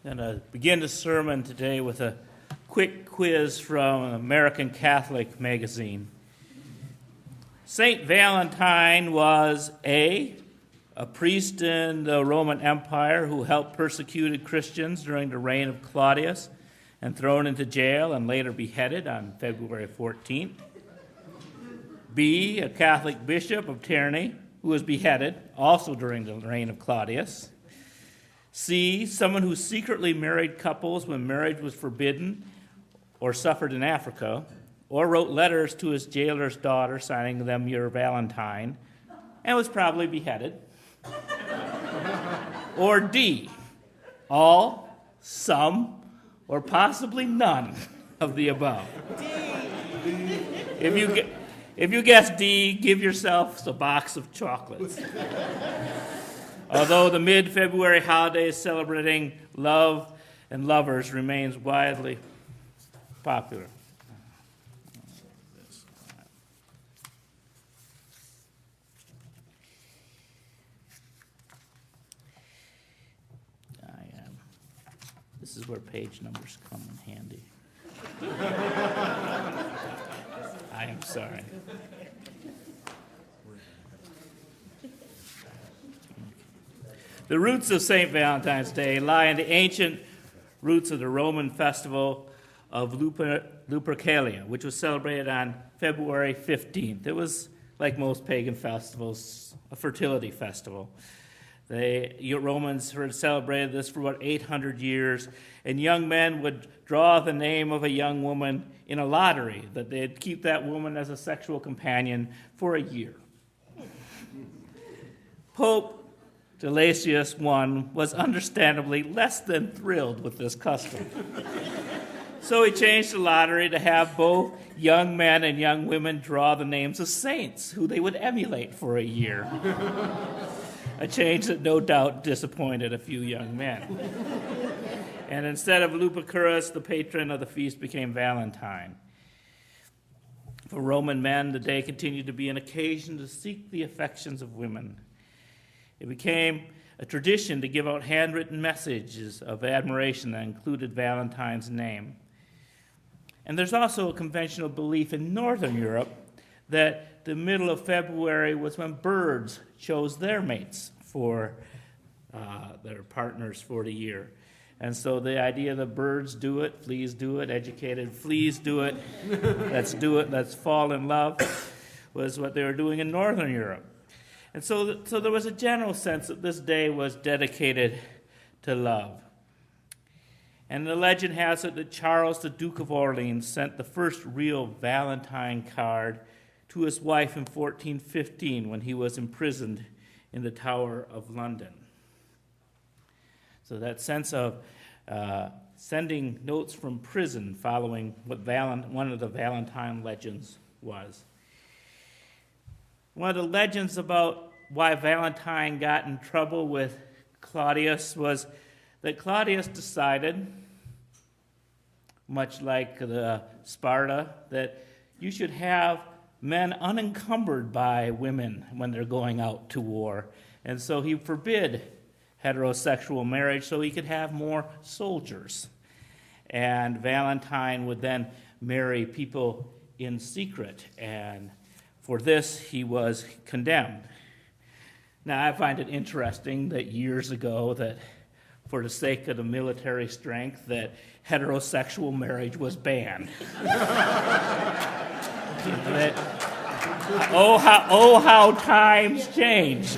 I'm going to begin the sermon today with a quick quiz from an American Catholic magazine. Saint Valentine was a priest in the Roman Empire who helped persecuted Christians during the reign of Claudius and thrown into jail and later beheaded on February 14th. B, a Catholic bishop of Tyranny who was beheaded also during the reign of Claudius. C, someone who secretly married couples when marriage was forbidden or suffered in Africa, or wrote letters to his jailer's daughter signing them Your Valentine, and was probably beheaded. Or D, all, some, or possibly none of the above. If you guess D, give yourself a box of chocolates. Although the mid-February holiday celebrating love and lovers remains widely popular. This is where page numbers come in handy. I am sorry. The roots of Saint Valentine's Day lie in the ancient roots of the Roman festival of Lupercalia, which was celebrated on February 15th. It was, like most pagan festivals, a fertility festival. The Romans had celebrated this for about 800 years, and young men would draw the name of a young woman in a lottery, that they'd keep that woman as a sexual companion for a year. Pope Gelasius I was understandably less than thrilled with this custom. So he changed the lottery to have both young men and young women draw the names of saints who they would emulate for a year. A change that no doubt disappointed a few young men. And instead of Lupercus, the patron of the feast became Valentine. For Roman men, the day continued to be an occasion to seek the affections of women. It became a tradition to give out handwritten messages of admiration that included Valentine's name. And there's also a conventional belief in Northern Europe that the middle of February was when birds chose their mates for their partners for the year. And so the idea that birds do it, fleas do it, educated fleas do it, let's fall in love, was what they were doing in Northern Europe. And so there was a general sense that this day was dedicated to love. And the legend has it that Charles, the Duke of Orleans, sent the first real Valentine card to his wife in 1415 when he was imprisoned in the Tower of London. So that sense of sending notes from prison following what one of the Valentine legends was. One of the legends about why Valentine got in trouble with Claudius was that Claudius decided, much like the Sparta, that you should have men unencumbered by women when they're going out to war. And so he forbid heterosexual marriage so he could have more soldiers. And Valentine would then marry people in secret, and for this, he was condemned. Now, I find it interesting that years ago, that for the sake of the military strength, that heterosexual marriage was banned. How times change.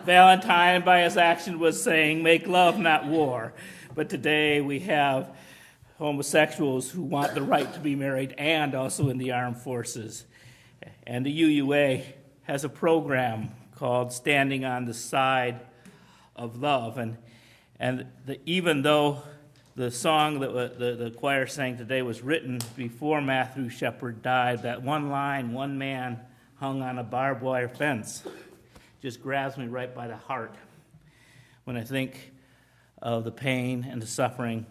Valentine, by his action, was saying, make love, not war. But today we have homosexuals who want the right to be married and also in the armed forces. And the UUA has a program called Standing on the Side of Love. Even though the song that the choir sang today was written before Matthew Shepard died, that one line, one man hung on a barbed wire fence, just grabs me right by the heart when I think of the pain and the suffering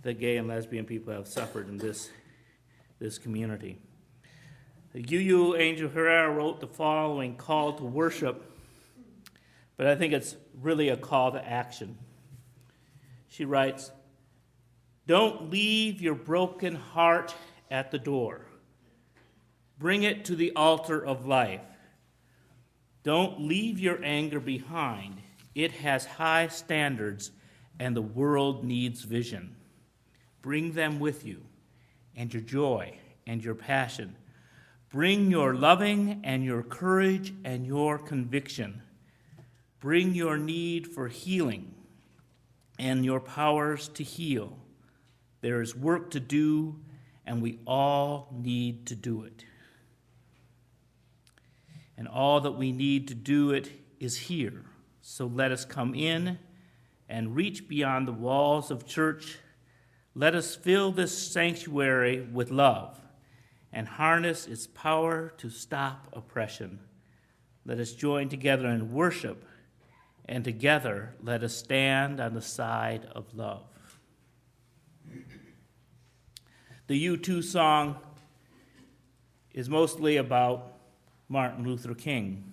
that gay and lesbian people have suffered in this community. UU Angel Herrera wrote the following call to worship, but I think it's really a call to action. She writes, "Don't leave your broken heart at the door. Bring it to the altar of life. Don't leave your anger behind. It has high standards, and the world needs vision. Bring them with you, and your joy and your passion. Bring your loving and your courage and your conviction. Bring your need for healing and your powers to heal. There is work to do, and we all need to do it. And all that we need to do it is here. So let us come in and reach beyond the walls of church. Let us fill this sanctuary with love and harness its power to stop oppression. Let us join together in worship, and together let us stand on the side of love." The U2 song is mostly about Martin Luther King,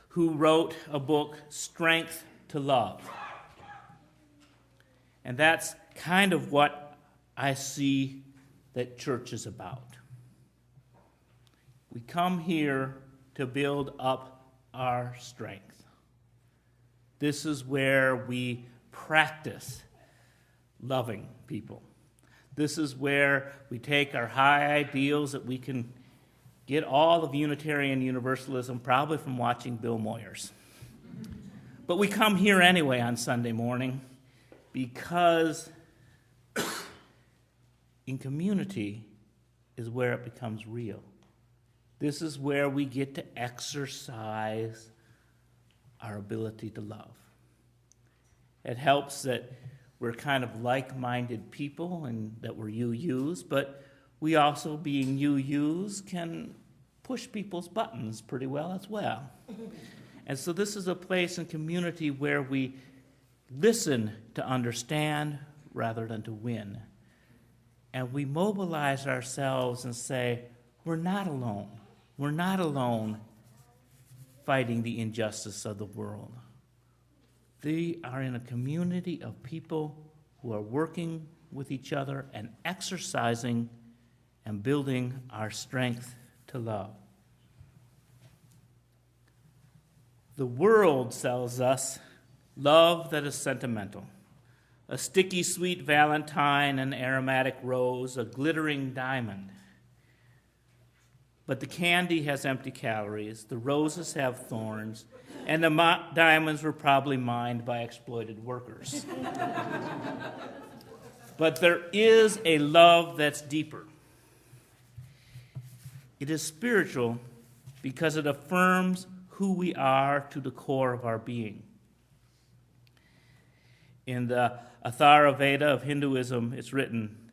who wrote a book, Strength to Love. And that's kind of what I see that church is about. We come here to build up our strength. This is where we practice loving people. This is where we take our high ideals that we can get all of Unitarian Universalism probably from watching Bill Moyers. But we come here anyway on Sunday morning because in community is where it becomes real. This is where we get to exercise our ability to love. It helps that we're kind of like-minded people and that we're UUs, but we also, being UUs, can push people's buttons pretty well as well. And so this is a place in community where we listen to understand rather than to win. And we mobilize ourselves and say, we're not alone. We're not alone fighting the injustice of the world. They are in a community of people who are working with each other and exercising and building our strength to love. The world sells us love that is sentimental, a sticky sweet valentine, an aromatic rose, a glittering diamond. But the candy has empty calories, the roses have thorns, and the diamonds were probably mined by exploited workers. But there is a love that's deeper. It is spiritual because it affirms who we are to the core of our being. In the Athara Veda of Hinduism, it's written,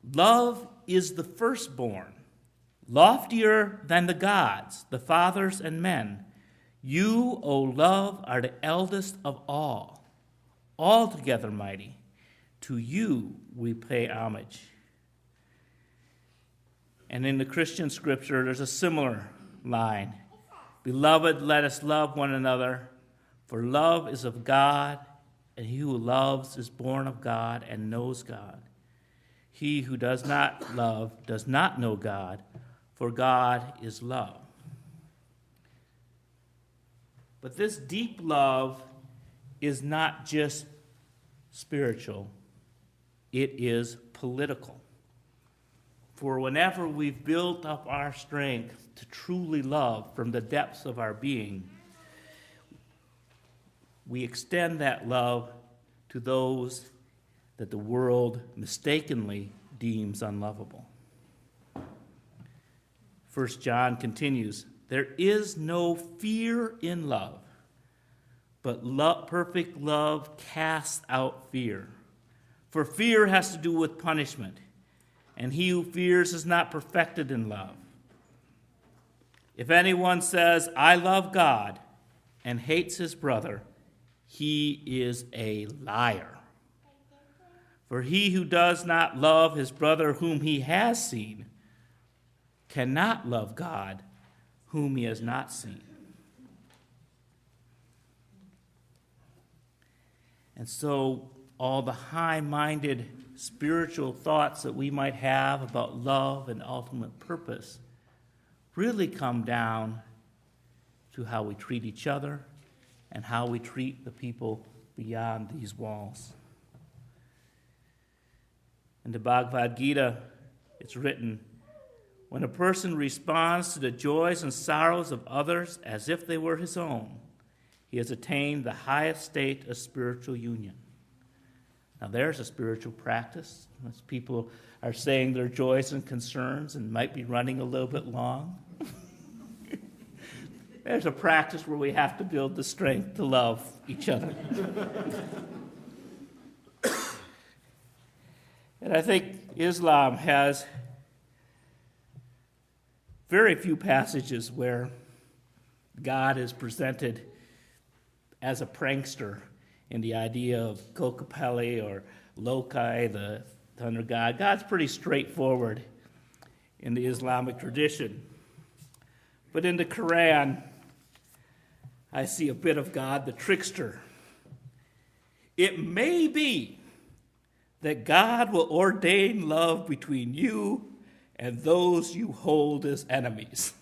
"Love is the firstborn, loftier than the gods, the fathers and men. You, O love, are the eldest of all, altogether mighty. To you we pay homage." And in the Christian scripture, there's a similar line. "Beloved, let us love one another, for love is of God, and he who loves is born of God and knows God. He who does not love does not know God, for God is love." But this deep love is not just spiritual, it is political. For whenever we've built up our strength to truly love from the depths of our being, we extend that love to those that the world mistakenly deems unlovable. 1 John continues, "There is no fear in love, but perfect love casts out fear. For fear has to do with punishment, and he who fears is not perfected in love. If anyone says, 'I love God,' and hates his brother, he is a liar. For he who does not love his brother whom he has seen cannot love God whom he has not seen." And so all the high-minded spiritual thoughts that we might have about love and ultimate purpose really come down to how we treat each other and how we treat the people beyond these walls. In the Bhagavad Gita, it's written, when a person responds to the joys and sorrows of others as if they were his own, he has attained the highest state of spiritual union. Now there's a spiritual practice. As people are saying their joys and concerns and might be running a little bit long. There's a practice where we have to build the strength to love each other. And I think Islam has very few passages where God is presented as a prankster in the idea of Kokapelli or Lokai, the thunder god. God's pretty straightforward in the Islamic tradition. But in the Quran, I see a bit of God, the trickster. It may be that God will ordain love between you and those you hold as enemies.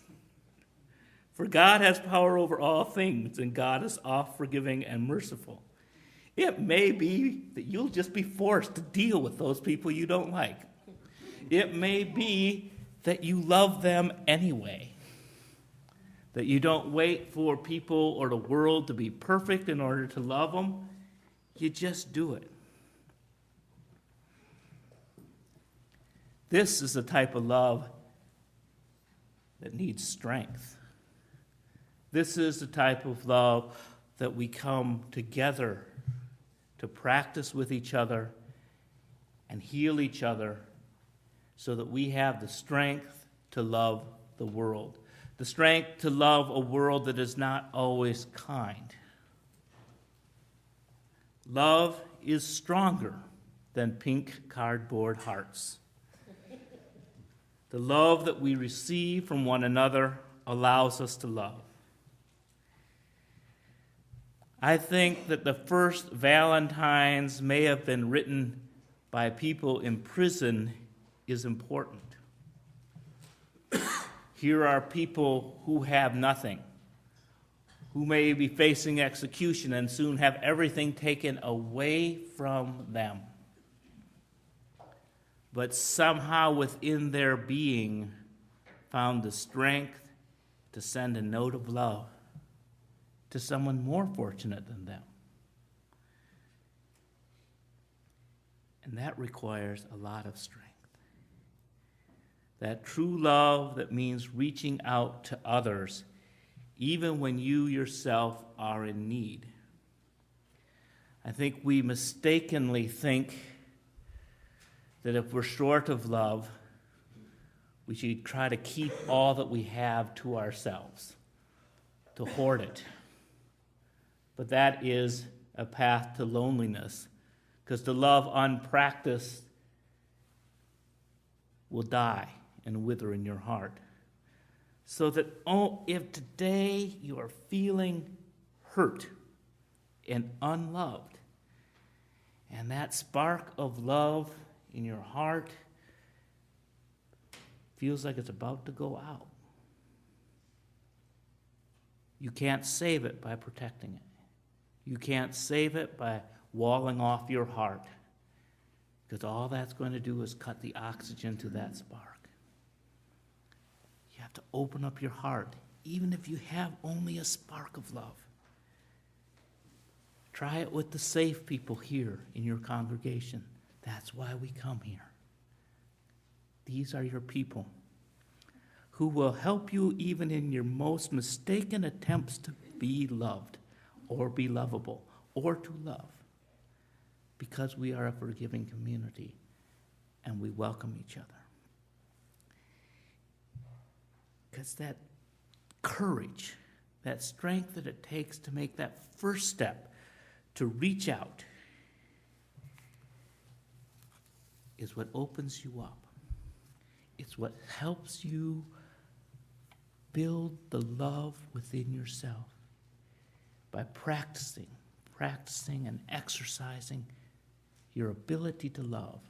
For God has power over all things, and God is oft forgiving and merciful. It may be that you'll just be forced to deal with those people you don't like. It may be that you love them anyway. That you don't wait for people or the world to be perfect in order to love them. You just do it. This is the type of love that needs strength. This is the type of love that we come together to practice with each other and heal each other so that we have the strength to love the world. The strength to love a world that is not always kind. Love is stronger than pink cardboard hearts. The love that we receive from one another allows us to love. I think that the first Valentines may have been written by people in prison is important. Here are people who have nothing, who may be facing execution and soon have everything taken away from them. But somehow within their being found the strength to send a note of love to someone more fortunate than them. And that requires a lot of strength. That true love that means reaching out to others, even when you yourself are in need. I think we mistakenly think that if we're short of love, we should try to keep all that we have to ourselves, to hoard it. But that is a path to loneliness, because the love unpracticed will die and wither in your heart. So that if today you are feeling hurt and unloved, and that spark of love in your heart feels like it's about to go out, you can't save it by protecting it. You can't save it by walling off your heart, because all that's going to do is cut the oxygen to that spark. You have to open up your heart, even if you have only a spark of love. Try it with the safe people here in your congregation. That's why we come here. These are your people who will help you even in your most mistaken attempts to be loved or be lovable or to love, because we are a forgiving community and we welcome each other. Because that courage, that strength that it takes to make that first step to reach out is what opens you up. It's what helps you build the love within yourself by practicing practicing and exercising your ability to love.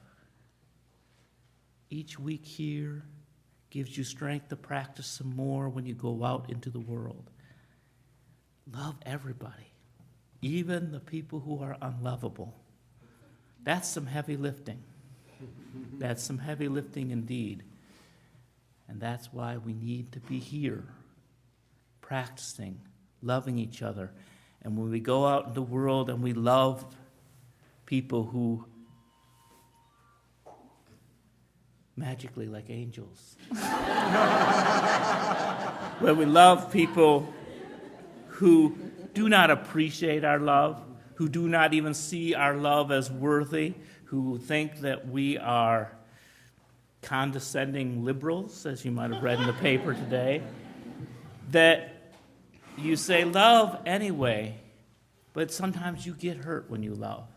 Each week here gives you strength to practice some more when you go out into the world. Love everybody, even the people who are unlovable. That's some heavy lifting. That's some heavy lifting indeed. And that's why we need to be here, practicing, loving each other. And when we go out in the world and we love people who magically like angels, when we love people who do not appreciate our love, who do not even see our love as worthy, who think that we are condescending liberals, as you might have read in the paper today, that you say love anyway, but sometimes you get hurt when you love.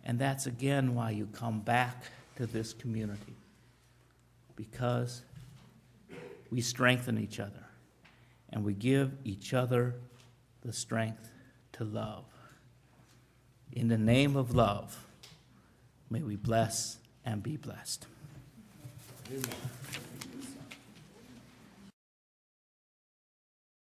And that's again why you come back to this community, because we strengthen each other and we give each other the strength to love. In the name of love, may we bless and be blessed. Amen.